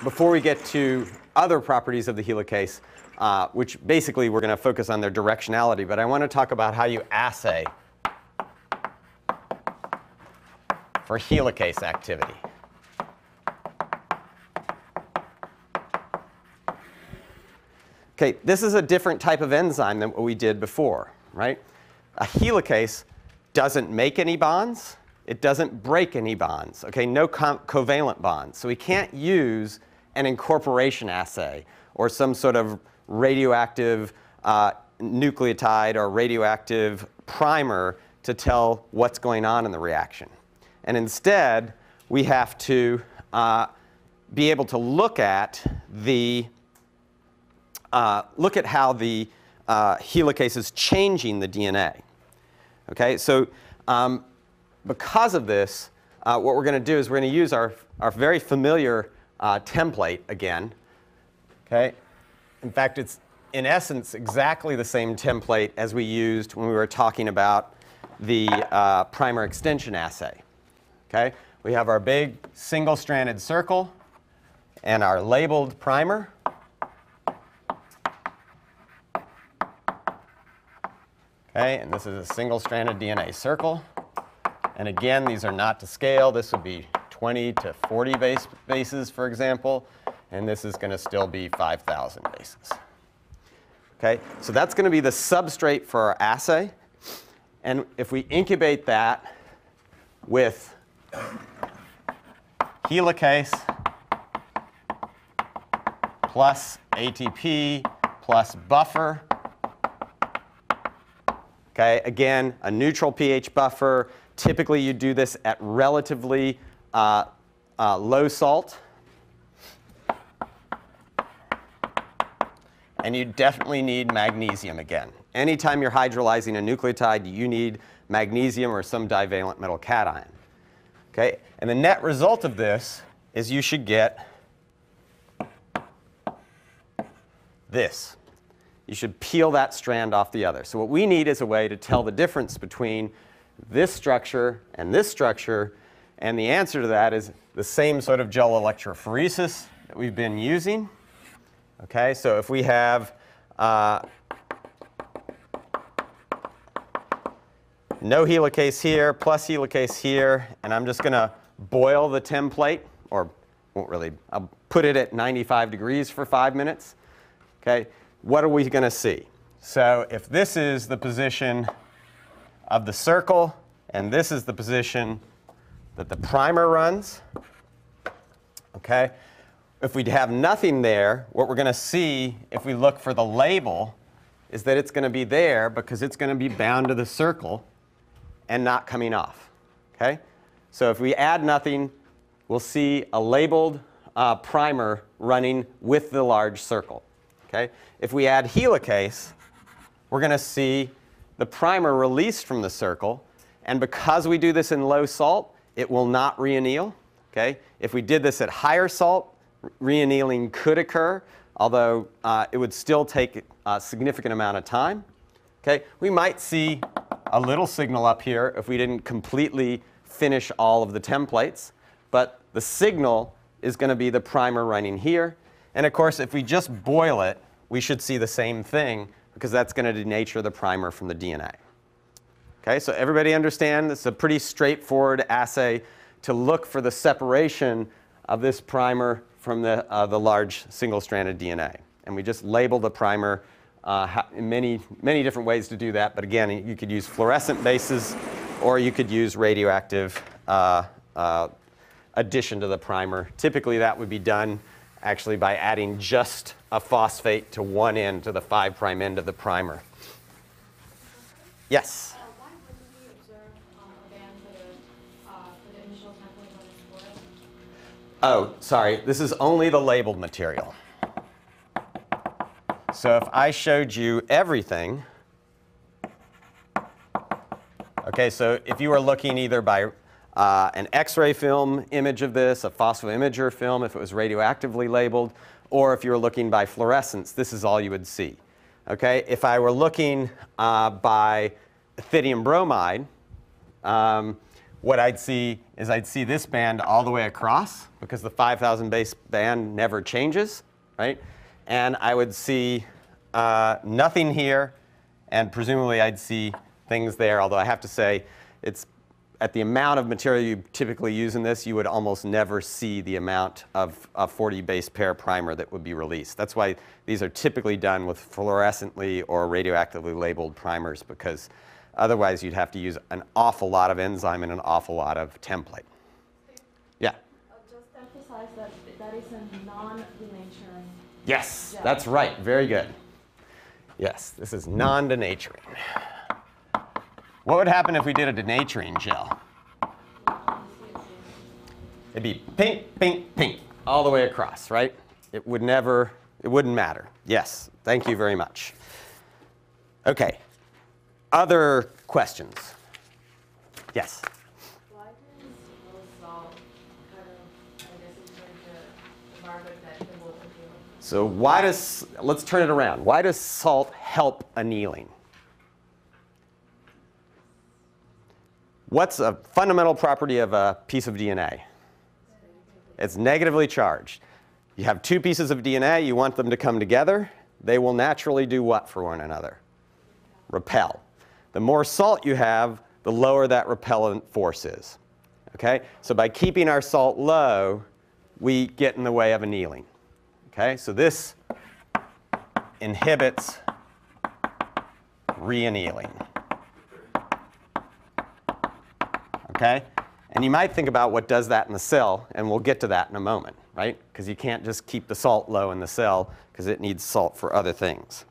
before we get to other properties of the helicase, which basically we're going to focus on their directionality, but I want to talk about how you assay for helicase activity. Okay, this is a different type of enzyme than what we did before, right? A helicase doesn't make any bonds. It doesn't break any bonds, okay? No covalent bonds. So we can't use an incorporation assay or some sort of radioactive nucleotide or radioactive primer to tell what's going on in the reaction. And instead, we have to be able to look at how the helicase is changing the DNA. Okay, so because of this, what we're going to do is we're going to use our very familiar template again. Okay, in fact, it's in essence exactly the same template as we used when we were talking about the primer extension assay. Okay, we have our big single-stranded circle and our labeled primer. Okay, and this is a single-stranded DNA circle. And again, these are not to scale. This would be 20 to 40 bases, for example. And this is going to still be 5,000 bases. Okay, so that's going to be the substrate for our assay. And if we incubate that with helicase plus ATP plus buffer, okay, again, a neutral pH buffer. Typically, you do this at relatively low salt. And you definitely need magnesium again. Anytime you're hydrolyzing a nucleotide, you need magnesium or some divalent metal cation. Okay? And the net result of this is you should get this. You should peel that strand off the other. So what we need is a way to tell the difference between this structure and this structure. And the answer to that is the same sort of gel electrophoresis that we've been using. Okay, so if we have no helicase here, plus helicase here, and I'm just going to boil the template, or won't really, I'll put it at 95 degrees for 5 minutes. Okay, what are we going to see? So if this is the position of the circle, and this is the position that the primer runs, okay, if we have nothing there, what we're going to see if we look for the label is that it's going to be there because it's going to be bound to the circle and not coming off. Okay? So if we add nothing, we'll see a labeled primer running with the large circle. Okay? If we add helicase, we're going to see the primer released from the circle. And because we do this in low salt, it will not reanneal. Okay? If we did this at higher salt, reannealing could occur, although it would still take a significant amount of time. Okay? We might see a little signal up here if we didn't completely finish all of the templates, but the signal is going to be the primer running here. And of course, if we just boil it, we should see the same thing because that's going to denature the primer from the DNA. Okay, so everybody understand this is a pretty straightforward assay to look for the separation of this primer from the large single-stranded DNA. And we just label the primer in many different ways to do that. But again, you could use fluorescent bases, or you could use radioactive addition to the primer. Typically, that would be done actually by adding just a phosphate to one end, to the 5' end of the primer. Yes? Why wouldn't we observe a band for the initial template when it's boiled? Oh, sorry. This is only the labeled material. So if I showed you everything, okay, so if you were looking either by an X-ray film image of this, a phosphoimager film if it was radioactively labeled, or if you were looking by fluorescence, this is all you would see. Okay, if I were looking by ethidium bromide, what I'd see is I'd see this band all the way across because the 5,000 base band never changes, right? And I would see nothing here, and presumably I'd see things there, although I have to say it's at the amount of material you typically use in this, you would almost never see the amount of a 40 base pair primer that would be released. That's why these are typically done with fluorescently or radioactively labeled primers, because otherwise you'd have to use an awful lot of enzyme and an awful lot of template. Yeah? I'll just emphasize that that is a non-denaturing. Yes, gel. that's right. Very good. Yes, this is non-denaturing. What would happen if we did a denaturing gel? It'd be pink, pink, pink, all the way across, right? It wouldn't matter. Yes, thank you very much. Okay, other questions? Yes? Why does rose salt kind of, I guess, insert the environment that it will do? So let's turn it around. Why does salt help annealing? What's a fundamental property of a piece of DNA? It's negatively charged. You have two pieces of DNA, you want them to come together. They will naturally do what for one another? Repel. The more salt you have, the lower that repellent force is. Okay? So by keeping our salt low, we get in the way of annealing. Okay? So this inhibits re-annealing. Okay? And you might think about what does that in the cell, and we'll get to that in a moment, right? Because you can't just keep the salt low in the cell, because it needs salt for other things.